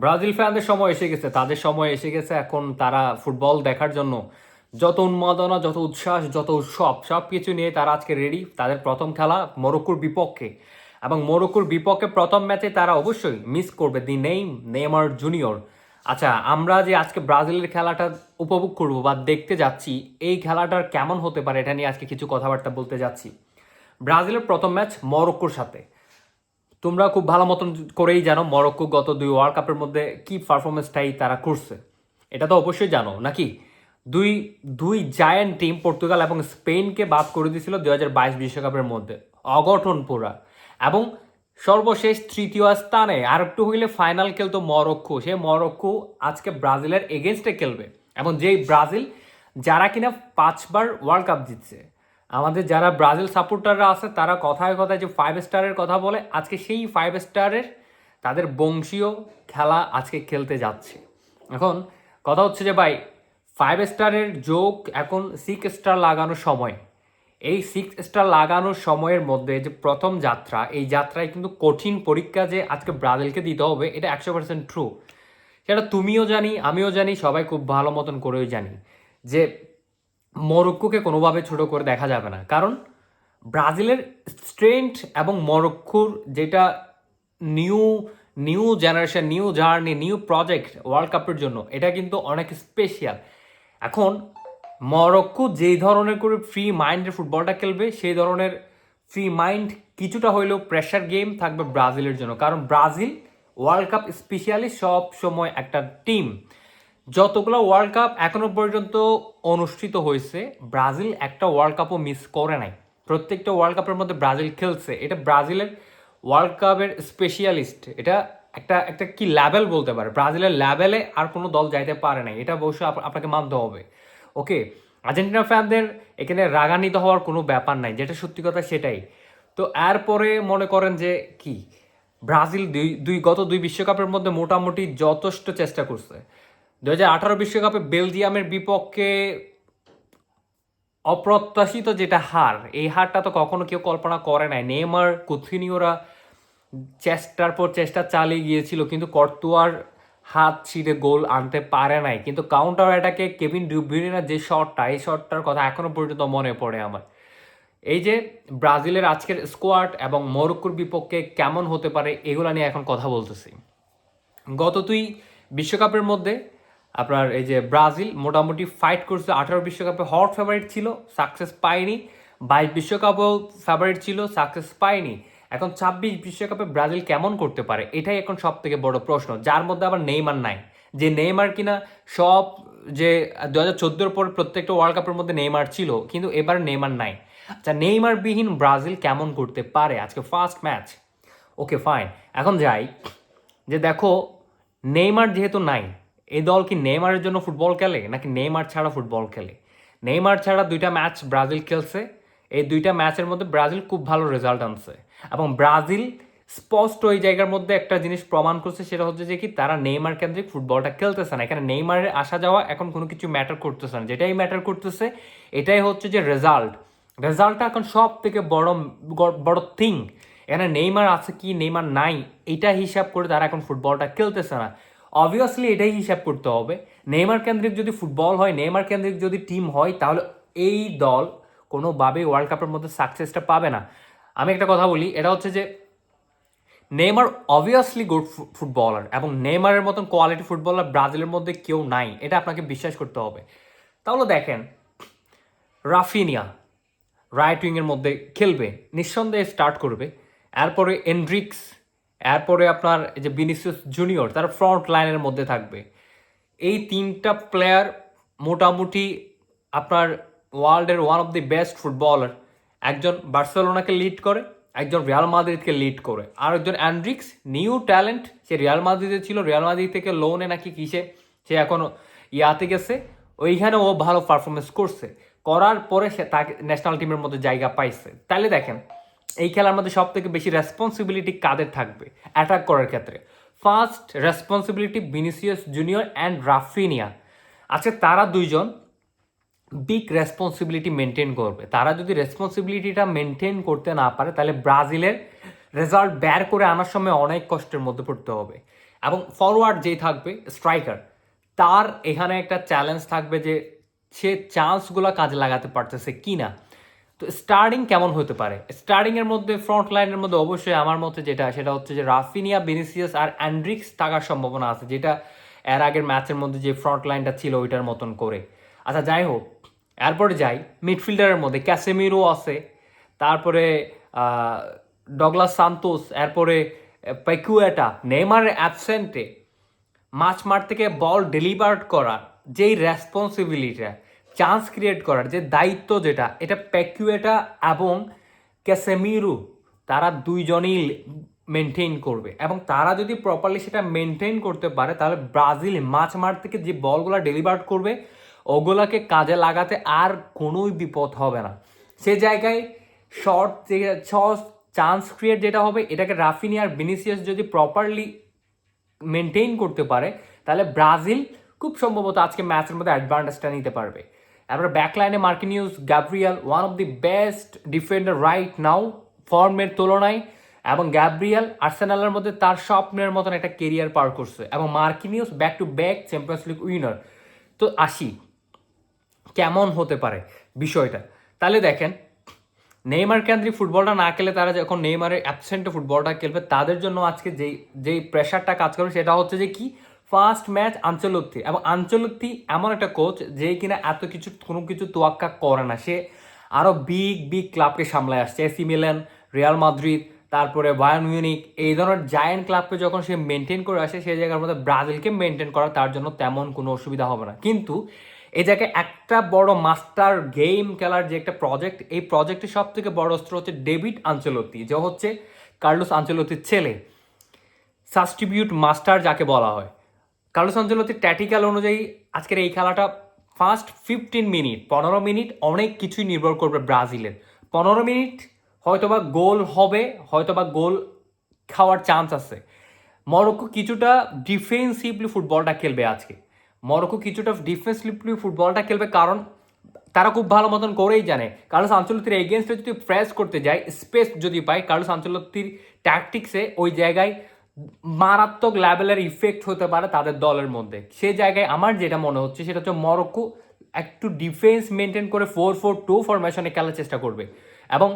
Brazil ফ্যানদের সময় এসে গেছে, তাদের সময় এসে গেছে। এখন তারা ফুটবল দেখার জন্য যত উন্মাদনা, যত উচ্ছ্বাস, যত উৎসব সব কিছু নিয়ে তারা আজকে রেডি। তাদের প্রথম খেলা মরক্কোর বিপক্ষে, এবং মরক্কোর বিপক্ষে প্রথম ম্যাচে তারা অবশ্যই মিস করবে দি নেইমার জুনিয়র। আচ্ছা, আমরা যে আজকে ব্রাজিলের খেলাটা উপভোগ করব বা দেখতে যাচ্ছি, এই খেলাটার কেমন হতে পারে এটা নিয়ে আজকে কিছু কথাবার্তা বলতে যাচ্ছি। ব্রাজিলের প্রথম ম্যাচ মরক্কোর সাথে। তোমরা খুব ভালো মতন করেই জানো মরক্কো গত দুই ওয়ার্ল্ড কাপের মধ্যে কি পারফরমেন্সটাই তারা করছে। এটা তো অবশ্যই জানো নাকি? দুই দুই জায়ান্ট টিম পর্তুগাল এবং স্পেনকে বাদ করে দিয়েছিল 2022 বিশ্বকাপের মধ্যে। অঘটন পুরা। এবং সর্বশেষ তৃতীয় স্থানে আর একটু হইলে ফাইনাল খেলতো মরক্কো। সে মরক্কো আজকে ব্রাজিলের এগেনস্টে খেলবে, এবং যেই ব্রাজিল যারা কিনা 5বার ওয়ার্ল্ড কাপ জিতছে। আমাদের যারা ব্রাজিল সাপোর্টাররা আছে তারা কথায় কথায় যে 5 স্টারের কথা বলে, আজকে সেই 5 স্টারের তাদের বংশীয় খেলা আজকে খেলতে যাচ্ছে। এখন কথা হচ্ছে যে ভাই, 5 স্টারের যোগ এখন 6 স্টার লাগানোর সময়। এই 6 স্টার লাগানোর সময়ের মধ্যে যে প্রথম যাত্রা, এই যাত্রায় কিন্তু কঠিন পরীক্ষা যে আজকে ব্রাজিলকে দিতে হবে, এটা 100% ট্রু। সেটা তুমিও জানি, আমিও জানি, সবাই খুব ভালো মতন করেও জানি যে মরক্কোকে কোনোভাবে ছোট করে দেখা যাবে না। কারণ ব্রাজিলের স্ট্রেংথ এবং মরক্কোর যেটা new new generation, new journey, new project world কাপের জন্য, এটা কিন্তু অনেক স্পেশাল। এখন মরক্কো যেই ধরনের করে ফ্রি মাইন্ডের ফুটবলটা খেলবে, সেই ধরনের ফ্রি মাইন্ড কিছুটা হইলেও প্রেশার গেম থাকবে ব্রাজিলের জন্য। কারণ ব্রাজিল ওয়ার্ল্ড কাপ স্পেশালি সব সময় একটা টিম। যতগুলো ওয়ার্ল্ড কাপ এখনো পর্যন্ত অনুষ্ঠিত হয়েছে, ব্রাজিল একটা ওয়ার্ল্ড কাপও মিস করে নাই। প্রত্যেকটা ওয়ার্ল্ড কাপের মধ্যে ব্রাজিল খেলছে। এটা ব্রাজিলের ওয়ার্ল্ড কাপের স্পেশালিস্ট। এটা একটা একটা কি লেভেল বলতে পারে, ব্রাজিলের লেভেলে আর কোনো দল যাইতে পারে নাই। এটা অবশ্যই আপনাকে মানতে হবে। ওকে, আর্জেন্টিনা ফ্যানদের এখানে রাগান্বিত হওয়ার কোনো ব্যাপার নাই, যেটা সত্যি কথা সেটাই। তো এরপরে মনে করেন যে কি, ব্রাজিল গত দুই বিশ্বকাপের মধ্যে মোটামুটি যথেষ্ট চেষ্টা করছে। 2018 বিশ্বকাপে বেলজিয়ামের বিপক্ষে অপ্রত্যাশিত যেটা হার, এই হারটা তো কখনো কেউ কল্পনা করে নাই। নেইমার, কুতিনিওরা চেষ্টার পর চেষ্টা চালিয়ে গিয়েছিল, কিন্তু কর্তুয়ার হাত ছিঁড়ে গোল আনতে পারে নাই। কিন্তু কাউন্টার অ্যাটাকে কেভিন ডি ব্রুইনের যে শটটা, এই শটটার কথা এখনো পর্যন্ত মনে পড়ে আমার। এই যে ব্রাজিলের আজকের স্কোয়াড এবং মরক্কোর বিপক্ষে কেমন হতে পারে, এগুলা নিয়ে এখন কথা বলতেছি। গত দুই বিশ্বকাপের মধ্যে আপনার এই যে ব্রাজিল মোটামুটি ফাইট করছে। 18 বিশ্বকাপে হট ফেভারিট ছিল, সাকসেস পায়নি। 22 বিশ্বকাপেও ফেভারিট ছিল, সাকসেস পায়নি। এখন 26 বিশ্বকাপে ব্রাজিল কেমন করতে পারে, এটাই এখন সব থেকে বড় প্রশ্ন। যার মধ্যে আবার নেইমার নাই, যে নেইমার কিনা সব যে 2014 পর প্রত্যেকটা ওয়ার্ল্ড কাপের মধ্যে নেইমার ছিল, কিন্তু এবার নেইমার নাই। আচ্ছা, নেইমার বিহীন ব্রাজিল কেমন করতে পারে আজকে ফার্স্ট ম্যাচ? ওকে ফাইন, এখন যাই যে দেখো, নেইমার যেহেতু নাই, এই দল কি নেইমারের জন্য ফুটবল খেলে নাকি নেইমার ছাড়া ফুটবল খেলে? নেইমার ছাড়া দুইটা ম্যাচ ব্রাজিল খেলছে। এই দুইটা ম্যাচের মধ্যে ব্রাজিল খুব ভালো রেজাল্ট আনছে, এবং ব্রাজিল স্পষ্ট এই জায়গার মধ্যে একটা জিনিস প্রমাণ করছে, সেটা হচ্ছে যে কি, তারা নেইমার কেন্দ্রিক ফুটবলটা খেলতেছে না। এখানে নেইমারের আসা যাওয়া এখন কোনো কিছু ম্যাটার করতেছে না। যেটাই ম্যাটার করতেছে এটাই হচ্ছে যে রেজাল্ট। রেজাল্টটা এখন সব থেকে বড় বড় থিং। এখানে নেইমার আছে কি নেইমার নাই, এটা হিসাব করে তারা এখন ফুটবলটা খেলতেছে না। অবভিয়াসলি এটাই হিসাব করতে হবে। নেইমার কেন্দ্রিক যদি ফুটবল হয়, নেইমার কেন্দ্রিক যদি টিম হয়, তাহলে এই দল কোনোভাবেই ওয়ার্ল্ড কাপের মধ্যে সাকসেসটা পাবে না। আমি একটা কথা বলি, এটা হচ্ছে যে নেইমার অবভিয়াসলি গুড ফুটবলার, এবং নেইমারের মতন কোয়ালিটি ফুটবলার ব্রাজিলের মধ্যে কেউ নাই, এটা আপনাকে বিশ্বাস করতে হবে। তাহলে দেখেন, রাফিনিয়া রাইট উইংয়ের মধ্যে খেলবে, নিঃসন্দেহে স্টার্ট করবে। এরপরে এন্ড্রিক্স, এরপরে আপনার এই যে ভিনিসিয়াস জুনিয়র, তারা ফ্রন্ট লাইনের মধ্যে থাকবে। এই তিনটা প্লেয়ার মোটামুটি আপনার ওয়ার্ল্ডের one of the best footballer. একজন বার্সেলোনাকে লিড করে, একজন রিয়াল মাদ্রিদকে লিড করে, আর একজন অ্যান্ড্রিক্স নিউ ট্যালেন্ট। সে রিয়াল মাদ্রিদে ছিল, রিয়াল মাদ্রিদ থেকে লোনে নাকি কিসে সে এখন ইয়াতে গেছে, ওইখানে ও ভালো পারফরমেন্স করছে। করার পরে সে তাকে ন্যাশনাল টিমের মধ্যে জায়গা পাইছে। তাহলে দেখেন, এই খেলার মধ্যে সব থেকে বেশি রেসপন্সিবিলিটি কাদের থাকবে অ্যাটাক করার ক্ষেত্রে? First responsibility Vinicius junior and Raphinha. আচ্ছা, তারা দুইজন বিগ রেসপন্সিবিলিটি মেনটেন করবে। তারা যদি রেসপন্সিবিলিটিটা মেনটেন করতে না পারে, তাহলে ব্রাজিলের রেজাল্ট বের করে আনার সময় অনেক কষ্টের মধ্যে পড়তে হবে। এবং ফরওয়ার্ড যেই থাকবে স্ট্রাইকার, তার এখানে একটা চ্যালেঞ্জ থাকবে যে সে চান্সগুলো কাজে লাগাতে পারতেছে কি না। তো স্টার্টিং কেমন হতে পারে? স্টার্টিংয়ের মধ্যে ফ্রন্ট লাইনের মধ্যে অবশ্যই আমার মতে যেটা, সেটা হচ্ছে যে রাফিনিয়া, ভিনিসিয়াস আর অ্যান্ড্রিক্স থাকার সম্ভাবনা আছে, যেটা এর আগের ম্যাচের মধ্যে যে ফ্রন্ট লাইনটা ছিল ওইটার মতন করে। আচ্ছা যাই হোক, এরপরে যাই মিডফিল্ডারের মধ্যে ক্যাসেমিরো আছে, তারপরে ডগলাস সান্তোস, এরপরে পেকুয়েটা। নেইমারের অ্যাবসেন্টে মাঝমাঠ থেকে বল ডেলিভার করার যেই রেসপন্সিবিলিটিটা, চান্স ক্রিয়েট করার যে দায়িত্ব, যেটা এটা পেকুয়েটা এবং ক্যাসেমিরো তারা দুইজনই মেনটেন করবে। এবং তারা যদি প্রপারলি সেটা মেনটেন করতে পারে, তাহলে ব্রাজিল মাঝমাঠ থেকে যে বলগুলো ডেলিভার করবে ওগুলাকে কাজে লাগাতে আর কোনোই বিপদ হবে না। সে জায়গায় শর্ট যে চান্স ক্রিয়েট যেটা হবে, এটাকে রাফিনিয়া আর ভিনিসিয়াস যদি প্রপারলি মেনটেন করতে পারে, তাহলে ব্রাজিল খুব সম্ভবত আজকে ম্যাচের মধ্যে অ্যাডভান্টেজটা নিতে পারবে। এবার ব্যাকলাইনে Marquinhos, Gabriel one of the best defender right now ফর্মের তুলনায়। এবং গ্যাব্রিয়াল আর্সেনালের মধ্যে তার স্বপ্নের মতন একটা কেরিয়ার পার করছে, এবং Marquinhos back to back champions League winner. তো আসি কেমন হতে পারে বিষয়টা, তাহলে দেখেন নেইমার কেন্দ্রিক ফুটবলটা না খেলে, তারা যখন নেইমারের অ্যাবসেন্টে ফুটবলটা খেলবে, তাদের জন্য আজকে যেই প্রেশারটা কাজ করবে সেটা হচ্ছে যে কি, ফার্স্ট ম্যাচ আঞ্চলত্তি। এবং আঞ্চলত্তি এমন একটা কোচ যে কিনা এত কিছু কোনো কিছু তোয়াক্কা করে না, সে আরও বিগ বিগ ক্লাবকে সামলায় আসছে, এসি মিলান, রিয়াল মাদ্রিদ, তারপরে বায়ার্ন মিউনিক, এই ধরনের জায়ান্ট ক্লাবকে যখন সে মেনটেন করে আসে, সেই জায়গার মধ্যে ব্রাজিলকে মেনটেন করা তার জন্য তেমন কোনো অসুবিধা হবে না। কিন্তু এই জায়গায় একটা বড় মাস্টার গেম খেলার যে একটা প্রজেক্ট, এই প্রজেক্টের সব থেকে বড় অস্ত্র হচ্ছে ডেভিড আঞ্চেলত্তি, যে হচ্ছে কার্লোস আঞ্চেলত্তির ছেলে, সাবস্টিটিউট মাস্টার যাকে বলা হয়। কার্লোস আঞ্চেলত্তির ট্যাকটিক্যাল অনুযায়ী আজকের এই খেলাটা ফার্স্ট 15 মিনিট, 15 মিনিট অনেক কিছুই নির্ভর করবে ব্রাজিলের। 15 মিনিট হয়তোবা গোল হবে, হয়তোবা গোল খাওয়ার চান্স আছে। মরক্কো কিছুটা ডিফেন্সিভলি ফুটবলটা খেলবে আজকে, মরক্কো কিছুটা ডিফেন্সিভলি ফুটবলটা খেলবে, কারণ তারা খুব ভালো মতন করেই জানে কার্লোস আঞ্চলত্তির এগেনস্টে যদি প্রেস করতে যায়, স্পেস যদি পায়, কার্লোস আঞ্চলত্তির ট্যাকটিক্সে ওই জায়গায় মারাত্মক লেভেলের ইফেক্ট হতে পারে তাদের দলের মধ্যে। সে জায়গায় আমার যেটা মনে হচ্ছে সেটা হচ্ছে মরক্কো একটু ডিফেন্স মেনটেন করে 4-4-2 ফরমেশনে খেলার চেষ্টা করবে, এবং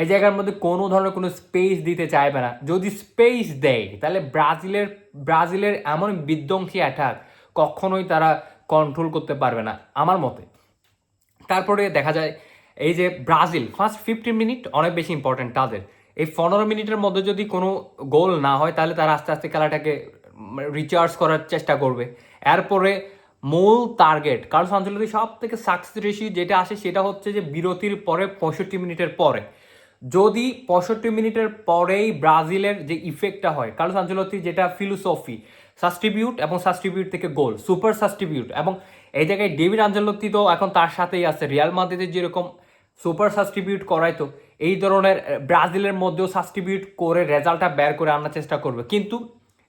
এই জায়গার মধ্যে কোনো ধরনের কোনো স্পেস দিতে চাইবে না। যদি স্পেস দেয়, তাহলে ব্রাজিলের এমন বিধ্বংসী অ্যাটাক কখনোই তারা কন্ট্রোল করতে পারবে না আমার মতে। তারপরে দেখা যায় এই যে ব্রাজিল ফার্স্ট 15 মিনিট অনেক বেশি ইম্পর্টেন্ট তাদের। এই 15 মিনিটের মধ্যে যদি কোনো গোল না হয়, তাহলে তারা আস্তে আস্তে খেলাটাকে রিচার্জ করার চেষ্টা করবে। এরপরে মূল টার্গেট কার্লোস আনচেলত্তি সব থেকে সাকসেস রেশিও যেটা আসে, সেটা হচ্ছে যে বিরতির পরে 65 মিনিটের পরে, যদি 65 মিনিটের পরেই ব্রাজিলের যে ইফেক্টটা হয়, কার্লোস আনচেলত্তি যেটা ফিলোসফি, সাবস্টিটিউট এবং সাবস্টিটিউট থেকে গোল, সুপার সাবস্টিটিউট। এবং এই জায়গায় ডেভিড আঞ্চেলত্তি তো এখন তার সাথেই আছে, রিয়াল মাদ্রিদের যেরকম সুপার সাবস্টিটিউট করাইতো, এই ধরনের ব্রাজিলের মধ্যেও সাবস্টিটিউট করে রেজাল্টটা বের করে আনার চেষ্টা করবে। কিন্তু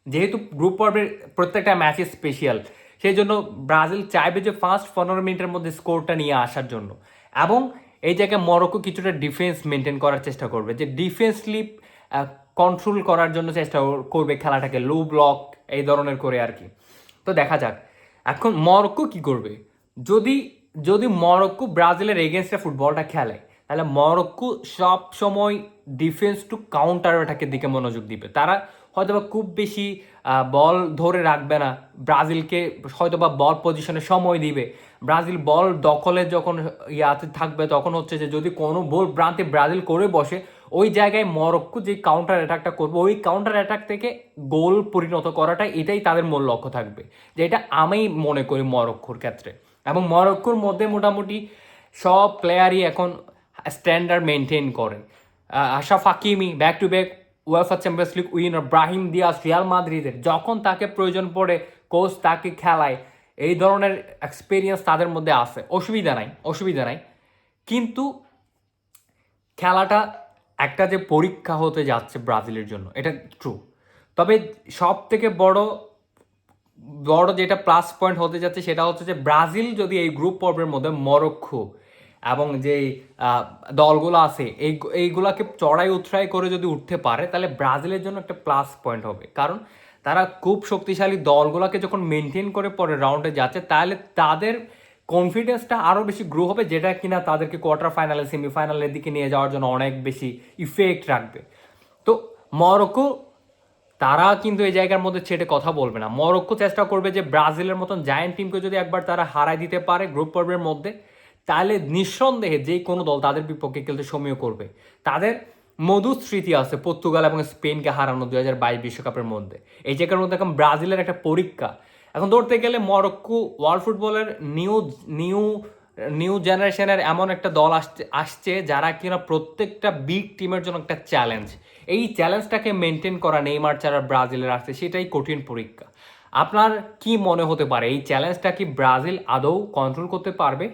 যেহেতু গ্রুপ পর্বের প্রত্যেকটা ম্যাচই স্পেশাল, সেই জন্য ব্রাজিল চাইবে যে ফার্স্ট 15 মিনিটের মধ্যে স্কোরটা নিয়ে আসার জন্য। এবং এই জায়গায় মরক্কো কিছুটা ডিফেন্স মেনটেন করার চেষ্টা করবে, যে ডিফেন্সলি কন্ট্রোল করার জন্য চেষ্টা করবে খেলাটাকে, লো ব্লক এই ধরনের করে আর কি। তো দেখা যাক এখন মরক্কো কি করবে। যদি যদি মরক্কো ব্রাজিলের এগেনস্টে ফুটবলটা খেলে, তাহলে মরক্কো সব সময় ডিফেন্স টু কাউন্টার অ্যাটাকের দিকে মনোযোগ দিবে। তারা হয়তোবা খুব বেশি বল ধরে রাখবে না, ব্রাজিলকে হয়তোবা বল পজিশনে সময় দিবে। ব্রাজিল বল দখলে যখন ইয়াতে থাকবে, তখন হচ্ছে যে যদি কোনো বল প্রান্তে ব্রাজিল করে বসে, ওই জায়গায় মরক্কো যে কাউন্টার অ্যাটাকটা করবে, ওই কাউন্টার অ্যাটাক থেকে গোল পরিণত করাটা, এটাই তাদের মূল লক্ষ্য থাকবে, যেটা আমি মনে করি মরক্কোর ক্ষেত্রে। এবং মরক্কোর মধ্যে মোটামুটি সব প্লেয়ারই এখন স্ট্যান্ডার্ড মেনটেন করে। Achraf Hakimi back to back UEFA Champions League winner, Brahim Diaz Real মাদ্রিদের, যখন তাকে প্রয়োজন পড়ে কোচ তাকে খেলায়, এই ধরনের এক্সপিরিয়েন্স তাদের মধ্যে আছে, অসুবিধা নাই। কিন্তু খেলাটা একটা যে পরীক্ষা হতে যাচ্ছে ব্রাজিলের জন্য, এটা ট্রু। তবে সব থেকে বড় বড় যেটা প্লাস পয়েন্ট হতে যাচ্ছে, সেটা হচ্ছে যে ব্রাজিল যদি এই গ্রুপ পর্বের মধ্যে মরক্কো এবং যে দলগুলো আছে এইগুলাকে চড়াই উৎরাই করে যদি উঠতে পারে, তাহলে ব্রাজিলের জন্য একটা প্লাস পয়েন্ট হবে। কারণ তারা খুব শক্তিশালী দলগুলোকে যখন মেনটেন করে পরে রাউন্ডে যাচ্ছে, তাহলে তাদের কনফিডেন্সটা আরও বেশি গ্রো হবে, যেটা কিনা তাদেরকে কোয়ার্টার ফাইনালে সেমিফাইনালের দিকে নিয়ে যাওয়ার জন্য অনেক বেশি ইফেক্ট রাখবে। তো মরক্কো তারা কিন্তু এই জায়গার মধ্যে ছেড়ে কথা বলবে না। মরক্কো চেষ্টা করবে যে ব্রাজিলের মতন জায়ান্ট টিমকে যদি একবার তারা হারাই দিতে পারে গ্রুপ পর্বের মধ্যে, তাহলে নিঃসন্দেহে যে কোনো দল তাদের বিপক্ষে খেলতে সমীহ করবে। তাদের মধুর স্মৃতি আছে পর্তুগাল এবং স্পেনকে হারানো 2022 বিশ্বকাপের মধ্যে। এই জায়গার মধ্যে এখন ব্রাজিলের একটা পরীক্ষা। এখন ধরতে গেলে মরক্কো ওয়ার্ল্ড ফুটবলের নিউ নিউ নিউ জেনারেশনের এমন একটা দল আসছে যারা কিনা প্রত্যেকটা বিগ টিমের জন্য একটা চ্যালেঞ্জ। এই চ্যালেঞ্জটাকে মেনটেন করা নেইমার ছাড়া ব্রাজিলের আসছে, সেটাই কঠিন পরীক্ষা। আপনার কি মনে হতে পারে এই চ্যালেঞ্জটা কি ব্রাজিল আদৌ কন্ট্রোল করতে পারবে?